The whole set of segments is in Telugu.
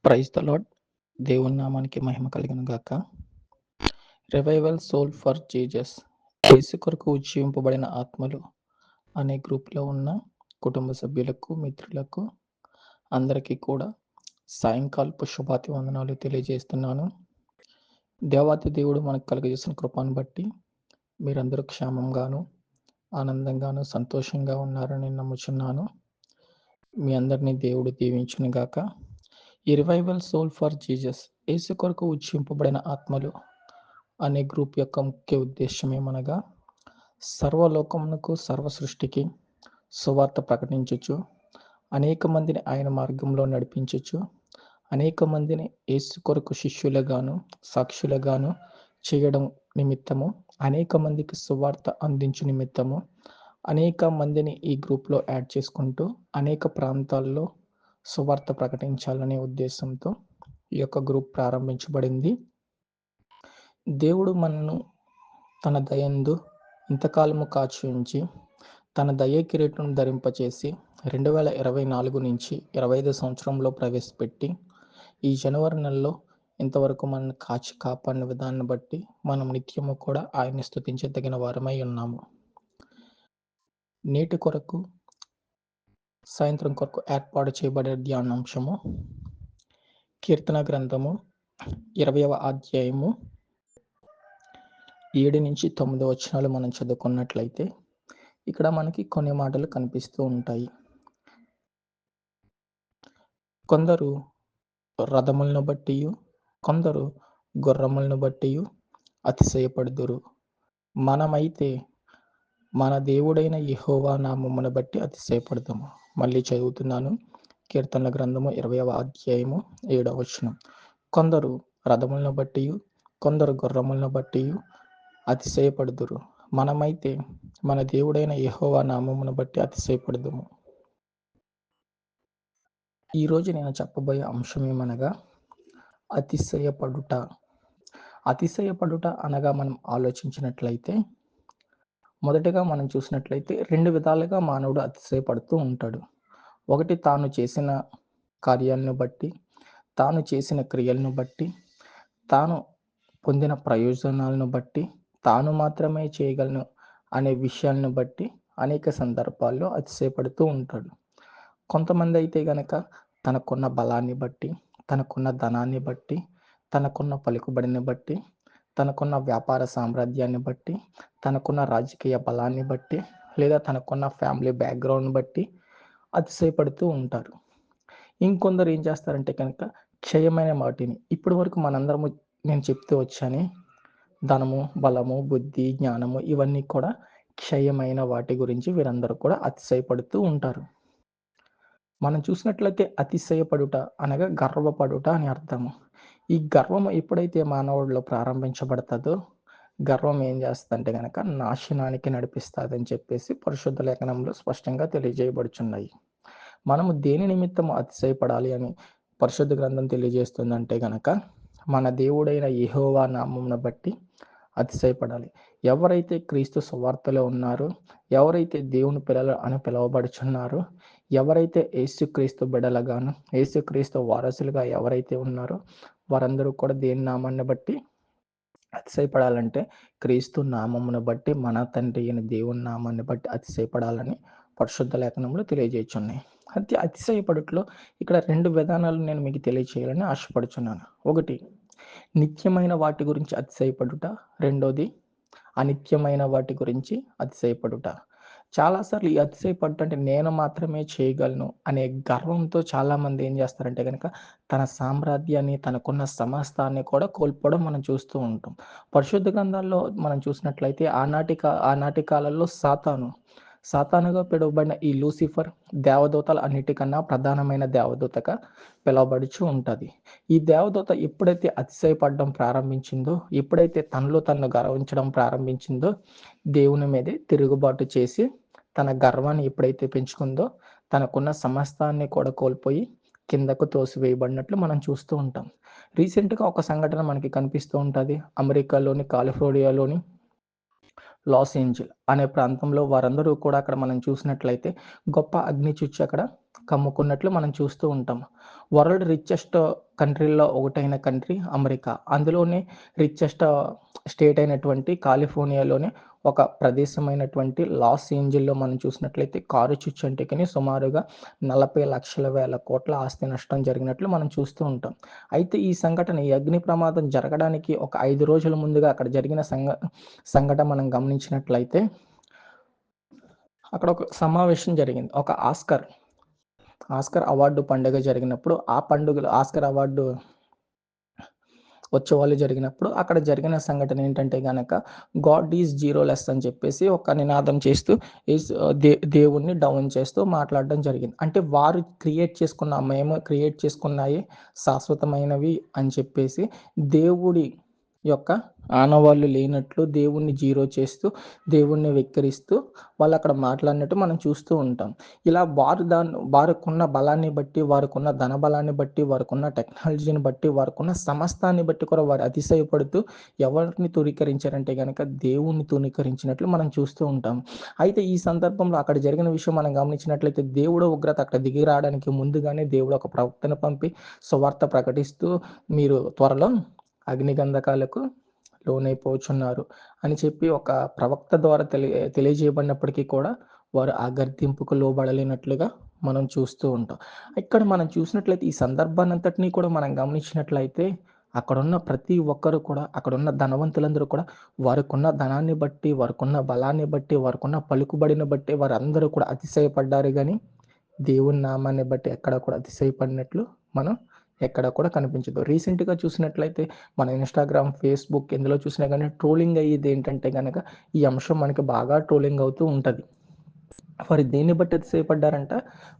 Praise the lord. దేవుని నామానికి మహిమ కలుగును గాక. Revival soul for Jesus. యేసు కొరకు ఉజ్జీవింపబడిన ఆత్మలు అనే గ్రూప్లో ఉన్న కుటుంబ సభ్యులకు, మిత్రులకు అందరికీ కూడా సాయంకాలపు శుభాభివందనాలు తెలియజేస్తున్నాను. దేవాతి దేవుడు మనకు కలుగజేసిన కృపను బట్టి మీరందరూ క్షేమంగాను, ఆనందంగాను, సంతోషంగా ఉన్నారని నమ్ముచున్నాను. మీ అందరినీ దేవుడు దీవించును గాక. ఈ రివైవల్ సోల్ ఫర్ జీసస్, యేసు కొరకు ఉజ్జింపబడిన ఆత్మలు అనే గ్రూప్ యొక్క ముఖ్య ఉద్దేశం ఏమనగా, సర్వలోకమునకు, సర్వ సృష్టికి సువార్త ప్రకటించుచు, అనేక మందిని ఆయన మార్గంలో నడిపించుచు, అనేక మందిని యేసు కొరకు శిష్యులుగాను, సాక్షులుగాను చేయడం నిమిత్తము, అనేక మందికి సువార్త అందించు నిమిత్తము, అనేక మందిని ఈ గ్రూప్లో యాడ్ చేసుకుంటూ అనేక ప్రాంతాల్లో సువార్త ప్రకటించాలనే ఉద్దేశంతో ఈ యొక్క గ్రూప్ ప్రారంభించబడింది. దేవుడు మనను తన దయందు ఇంతకాలము కాచి ఉంచి తన దయ కిరీటం ధరింపచేసి 2024 నుంచి 25 సంవత్సరంలో ప్రవేశపెట్టి ఈ జనవరి నెలలో ఇంతవరకు మనల్ని కాచి కాపాడిన విధాన్ని బట్టి మనం నిత్యము కూడా ఆయన్ని స్తుతించదగిన వారమై ఉన్నాము. నేటి కొరకు సాయంత్రం కొరకు ఏర్పాటు చేయబడే ధ్యానాంశము కీర్తన గ్రంథము 20వ అధ్యాయము 7 నుంచి 9 వచనాలు మనం చదువుకున్నట్లయితే ఇక్కడ మనకి కొన్ని మాటలు కనిపిస్తూ ఉంటాయి. కొందరు రథములను బట్టి, కొందరు గుర్రములను బట్టి అతిశయపడుదురు. మనమైతే మన దేవుడైన యెహోవా నామమును బట్టి అతిశయపడతాము. మళ్ళీ చదువుతున్నాను. కీర్తనల గ్రంథము 20వ అధ్యాయము 7వ వచనం. కొందరు రథములను బట్టి, కొందరు గుర్రములను బట్టి అతిశయపడుదురు. మనమైతే మన దేవుడైన యెహోవా నామమును బట్టి అతిశయపడదుము. ఈరోజు నేను చెప్పబోయే అంశం ఏమనగా అతిశయపడుట. అతిశయపడుట అనగా మనం ఆలోచించినట్లయితే, మొదటగా మనం చూసినట్లయితే 2 విధాలుగా మానవుడు అతిశయపడుతూ ఉంటాడు. ఒకటి, తాను చేసిన కార్యాలను బట్టి, తాను చేసిన క్రియలను బట్టి, తాను పొందిన ప్రయోజనాలను బట్టి, తాను మాత్రమే చేయగలను అనే విషయాలను బట్టి అనేక సందర్భాల్లో అతిశయపడుతూ ఉంటాడు. కొంతమంది అయితే గనక తనకున్న బలాన్ని బట్టి, తనకున్న ధనాన్ని బట్టి, తనకున్న పలుకుబడిని బట్టి, తనకున్న వ్యాపార సామ్రాజ్యాన్ని బట్టి, తనకున్న రాజకీయ బలాన్ని బట్టి, లేదా తనకున్న ఫ్యామిలీ బ్యాక్గ్రౌండ్ బట్టి అతిశయపడుతూ ఉంటారు. ఇంకొందరు ఏం చేస్తారంటే కనుక క్షయమైన వాటిని, ఇప్పటి వరకు మనందరము నేను చెప్తూ వచ్చాను, ధనము, బలము, బుద్ధి, జ్ఞానము ఇవన్నీ కూడా క్షయమైన వాటి గురించి వీరందరూ కూడా అతిశయపడుతూ ఉంటారు. మనం చూసినట్లయితే అతిశయపడుట అనగా గర్వపడుట అని అర్థము. ఈ గర్వం ఎప్పుడైతే మానవుడిలో ప్రారంభించబడుతుందో, గర్వం ఏం చేస్తుందంటే కనుక నాశనానికి నడిపిస్తుందని చెప్పేసి పరిశుద్ధ లేఖనంలో స్పష్టంగా తెలియజేయబడుచున్నాయి. మనము దేని నిమిత్తము అతిశయపడాలి అని పరిశుద్ధ గ్రంథం తెలియజేస్తుందంటే గనక మన దేవుడైన యెహోవా నామమును బట్టి అతిశయపడాలి. ఎవరైతే క్రీస్తు సువార్తలో ఉన్నారో, ఎవరైతే దేవుని పిల్లలు అని పిలువబడుచున్నారో, ఎవరైతే యేసుక్రీస్తు బిడ్డలుగాను, యేసుక్రీస్తు వారసులుగా ఎవరైతే ఉన్నారో వారందరూ కూడా దేని నామాన్ని బట్టి అతిశయపడాలంటే క్రీస్తు నామమును బట్టి, మన తండ్రి అయిన దేవుని నామాన్ని బట్టి అతిశయపడాలని పరిశుద్ధ లేఖనంలో తెలియజేయుచున్నాయి. అయితే అతిశయపడుటలో ఇక్కడ 2 విధానాలు నేను మీకు తెలియచేయాలని ఆశపడుచున్నాను. ఒకటి, నిత్యమైన వాటి గురించి అతిశయపడుట. రెండోది, అనిత్యమైన వాటి గురించి అతిశయపడుట. చాలాసార్లు ఈ అతిశయపడుట అంటే నేను మాత్రమే చేయగలను అనే గర్వంతో చాలామంది ఏం చేస్తారంటే కనుక తన సామ్రాజ్యాన్ని, తనకున్న సమస్తాన్ని కూడా కోల్పోవడం మనం చూస్తూ ఉంటాం. పరిశుద్ధ గ్రంథాల్లో మనం చూసినట్లయితే ఆనాటి కాలంలో సాతానుగా పిలువబడిన ఈ లూసిఫర్ దేవదూతల అన్నిటికన్నా ప్రధానమైన దేవదూతగా పిలువబడుచు ఉంటుంది. ఈ దేవదూత ఎప్పుడైతే అతిశయపడడం ప్రారంభించిందో, ఎప్పుడైతే తనలో తనను గర్వించడం ప్రారంభించిందో, దేవుని మీదే తిరుగుబాటు చేసి తన గర్వాన్ని ఎప్పుడైతే పెంచుకుందో, తనకున్న సమస్తాన్ని కూడా కోల్పోయి కిందకు తోసివేయబడినట్లు మనం చూస్తూ ఉంటాం. రీసెంట్గా ఒక సంఘటన మనకి కనిపిస్తూ ఉంటుంది. అమెరికాలోని కాలిఫోర్నియాలోని లాస్ ఏంజల్ అనే ప్రాంతంలో వారందరూ కూడా అక్కడ మనం చూసినట్లయితే గొప్ప అగ్ని చుచ్చు అక్కడ కమ్ముకున్నట్లు మనం చూస్తూ ఉంటాం. వరల్డ్ రిచెస్ట్ కంట్రీల్లో ఒకటైన కంట్రీ అమెరికా. అందులోనే రిచెస్ట్ స్టేట్ అయినటువంటి కాలిఫోర్నియాలోనే ఒక ప్రదేశమైనటువంటి లాస్ ఏంజిల్‌లో మనం చూసినట్లయితే కారు చిచ్చంటికని సుమారుగా 40,00,000 ఆస్తి నష్టం జరిగినట్లు మనం చూస్తూ ఉంటాం. అయితే ఈ సంఘటన, ఈ అగ్ని ప్రమాదం జరగడానికి ఒక 5 రోజుల ముందుగా అక్కడ జరిగిన సంఘటన మనం గమనించినట్లయితే అక్కడ ఒక సమావేశం జరిగింది. ఒక ఆస్కార్ అవార్డు పండుగ జరిగినప్పుడు, ఆ పండుగలో ఆస్కార్ అవార్డు ఉత్సవాలు జరిగినప్పుడు అక్కడ జరిగిన సంఘటన ఏంటంటే గనక గాడ్ ఈజ్ జీరోలెస్ అని చెప్పేసి ఒక నినాదం చేస్తూ దేవుణ్ణి డౌన్ చేస్తూ మాట్లాడడం జరిగింది. అంటే వారు మేము క్రియేట్ చేసుకున్నాయి శాశ్వతమైనవి అని చెప్పేసి దేవుడి యొక్క ఆనవాళ్ళు లేనట్లు దేవుణ్ణి జీరో చేస్తూ, దేవుణ్ణి వెక్కిరిస్తూ వాళ్ళు అక్కడ మాట్లాడినట్టు మనం చూస్తూ ఉంటాం. ఇలా వారికున్న బలాన్ని బట్టి, వారికున్న ధన బలాన్ని బట్టి, వారికున్న టెక్నాలజీని బట్టి, వారికున్న సమస్తాన్ని బట్టి కూడా వారు అతిశయపడుతూ ఎవరిని తృణీకరించారంటే గనక దేవుణ్ణి తృణీకరించినట్లు మనం చూస్తూ ఉంటాం. అయితే ఈ సందర్భంలో అక్కడ జరిగిన విషయం మనం గమనించినట్లయితే దేవుడు ఉగ్రత అక్కడ దిగి రావడానికి ముందుగానే దేవుడు ఒక ప్రవక్తను పంపి సువార్త ప్రకటిస్తూ మీరు త్వరలో అగ్నిగంధకాలకు లోనైపోచున్నారు అని చెప్పి ఒక ప్రవక్త ద్వారా తెలియజేయబడినప్పటికీ కూడా వారు ఆ గర్తింపుకు లోబడలేనట్లుగా మనం చూస్తూ ఉంటాం. ఇక్కడ మనం చూసినట్లయితే ఈ సందర్భాన్ని అంతటినీ కూడా మనం గమనించినట్లయితే అక్కడున్న ప్రతి ఒక్కరు కూడా, అక్కడున్న ధనవంతులందరూ కూడా వారికున్న ధనాన్ని బట్టి, వారికున్న బలాన్ని బట్టి, వారికున్న పలుకుబడిని బట్టి వారందరూ కూడా అతిశయపడ్డారు గానీ దేవుని నామాన్ని బట్టి ఎక్కడ కూడా అతిశయపడినట్లు మనం ఎక్కడ కూడా కనిపించదు. రీసెంట్‌గా చూసినట్లయితే మన ఇన్‌స్టాగ్రామ్, ఫేస్‌బుక్ ఎందులో చూసినా గానీ ట్రోలింగ్ అయ్యేది ఏంటంటే గనక ఈ అంశం మనకి బాగా ట్రోలింగ్ అవుతూ ఉంటది. వారు దేన్ని బట్టి అతిశయపడ్డారంట?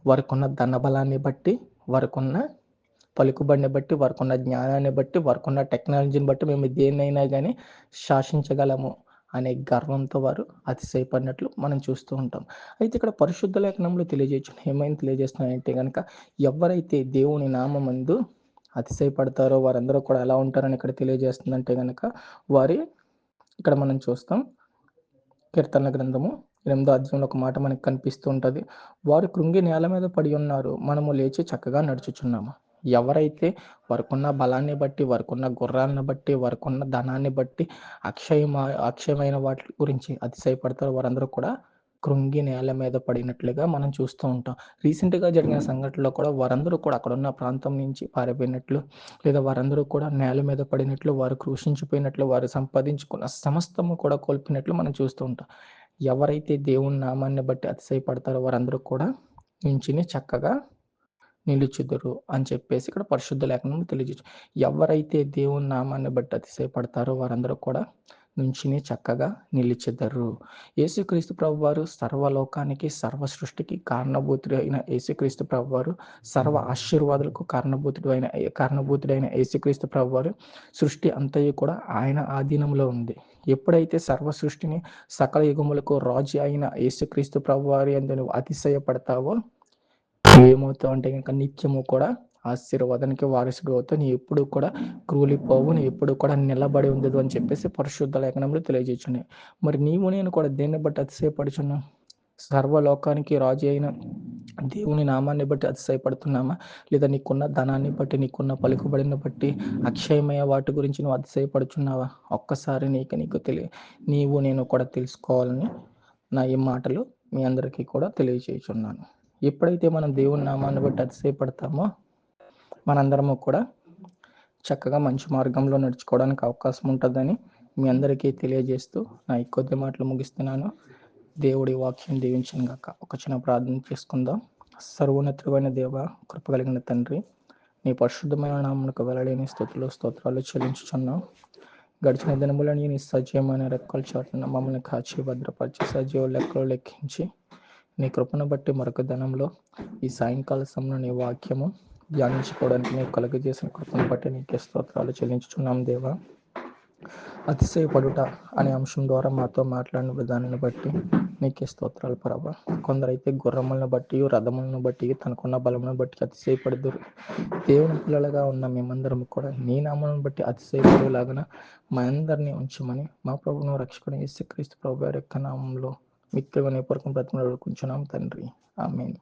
వారికున్న ధన బలాన్ని బట్టి, వారికున్న పలుకుబడిని బట్టి, వారికున్న జ్ఞానాన్ని బట్టి, వారికున్న టెక్నాలజీని బట్టి మేము దేన్నైనా గానీ శాసించగలము అనే గర్వంతో వారు అతిశయపడినట్లు మనం చూస్తూ ఉంటాం. అయితే ఇక్కడ పరిశుద్ధ లేఖనంలో ఏమైనా తెలియజేస్తున్నాయంటే గనక ఎవరైతే దేవుని నామమందు అతిశయపడతారో వారందరూ కూడా ఎలా ఉంటారని ఇక్కడ తెలియజేస్తుందంటే గనక ఇక్కడ మనం చూస్తాం. కీర్తనల గ్రంథము 8వ అధ్యాయంలో ఒక మాట మనకు కనిపిస్తూ ఉంటది. వారు కృంగి నేల మీద పడి ఉన్నారు, మనము లేచి చక్కగా నడుచుచున్నాము. ఎవరైతే వారికున్న బలాన్ని బట్టి, వారికున్న గుర్రాలను బట్టి, వారికున్న ధనాన్ని బట్టి అక్షయమైన వాటి గురించి అతిశయపడతారో వారందరూ కూడా కృంగి నేల మీద పడినట్లుగా మనం చూస్తూ ఉంటాం. రీసెంట్‌గా జరిగిన సంఘటనలో కూడా వారందరూ కూడా అక్కడున్న ప్రాంతం నుంచి పారిపోయినట్లు, లేదా వారందరూ కూడా నేల మీద పడినట్లు, వారు కృషించిపోయినట్లు, వారు సంపాదించుకున్న సమస్తము కూడా కోల్పోయినట్లు మనం చూస్తూ ఉంటాం. ఎవరైతే దేవుని నామాన్ని బట్టి అతిశయపడతారో వారందరూ కూడా నించుని చక్కగా నిలుచుదురు అని చెప్పేసి ఇక్కడ పరిశుద్ధ లేఖనం తెలియజేయచ్చు. ఎవరైతే దేవుని నామాన్ని బట్టి అతిశయపడతారో వారందరూ కూడా నుంచుని చక్కగా నిలిచెదరు. యేసుక్రీస్తు ప్రభువారు సర్వలోకానికి, సర్వ సృష్టికి కారణభూతుడు అయిన యేసుక్రీస్తు ప్రభువారు, సర్వ ఆశీర్వాదాలకు కారణభూతుడైన యేసుక్రీస్తు ప్రభువారు సృష్టి అంతయు కూడా ఆయన ఆధీనంలో ఉంది. ఎప్పుడైతే సర్వ సృష్టిని సకల యుగములకు రాజు అయిన యేసుక్రీస్తు ప్రభువారి యందు నువ్వు అతిశయపడతావో నువ్వేమవుతావు అంటే కనుక నిత్యము కూడా ఆశీర్వాదానికి వారసుడు అవుతావు. నీ ఎప్పుడు కూడా క్రూలిపోవు, నీ ఎప్పుడు కూడా నిలబడి ఉండదు అని చెప్పేసి పరిశుద్ధ లేఖనంలో తెలియజేస్తున్నాయి. మరి నీవు నేను కూడా దేన్ని బట్టి అతిశయపడుచున్నాం? సర్వలోకానికి రాజు అయిన దేవుని నామాన్ని బట్టి అతిశయపడుతున్నామా? లేదా నీకున్న ధనాన్ని బట్టి, నీకున్న పలుకుబడిని బట్టి, అక్షయమయ వాటి గురించి నువ్వు అతిశయపడుచున్నావా? ఒక్కసారి నీవు నేను కూడా తెలుసుకోవాలని నా ఈ మాటలు మీ అందరికీ కూడా తెలియజేయుచున్నాను. ఎప్పుడైతే మనం దేవుని నామాన్ని బట్టి అతిశయపడతామో మనందరము కూడా చక్కగా మంచి మార్గంలో నడుచుకోవడానికి అవకాశం ఉంటుందని మీ అందరికీ తెలియజేస్తూ నా ఈ కొద్ది మాటలు ముగిస్తున్నాను. దేవుడి వాక్యం దీవించును గాక. ఒక చిన్న ప్రార్థన చేసుకుందాం. సర్వోన్నతుడైన దేవ, కృప కలిగిన తండ్రి, నీ పరిశుద్ధమైన నామమునకు వెల్లడైన స్తోత్రాలు చెల్లించుచున్నాం. గడిచిన దినములని నీ సజీవమైన రెక్కల చాటున మమ్మల్ని కాచి భద్రపరిచి సజీవ లెక్కలు లెక్కించి నీ కృపను బట్టి మరొక దినంలో ఈ సాయంకాల సమయంలో నీ వాక్యము ధ్యానించుకోవడానికి నీవు కలుగజేసిన కృపను బట్టి నీకే స్తోత్రాలు చెల్లించుచున్నాం దేవా. అతిశయపడుట అనే అంశం ద్వారా మాతో మాట్లాడిన విధానాన్ని బట్టి నీకే స్తోత్రాలు ప్రభా. కొందరైతే గుర్రములను బట్టి, రథములను బట్టి, తనకున్న బలమును బట్టి అతిశయపడుదురు. దేవుని పిల్లలుగా ఉన్న మేమందరం కూడా నీ నామమును బట్టి అతిశయపడేలాగా మా అందరినీ ఉంచమని మా ప్రభువును రక్షకుడు యేసుక్రీస్తు ప్రభు వారి యొక్క నామంలో మిక్కిలి వినయపూర్వకంగా బ్రతిమలాడుకుంటున్నాం తండ్రి. ఆమేన్.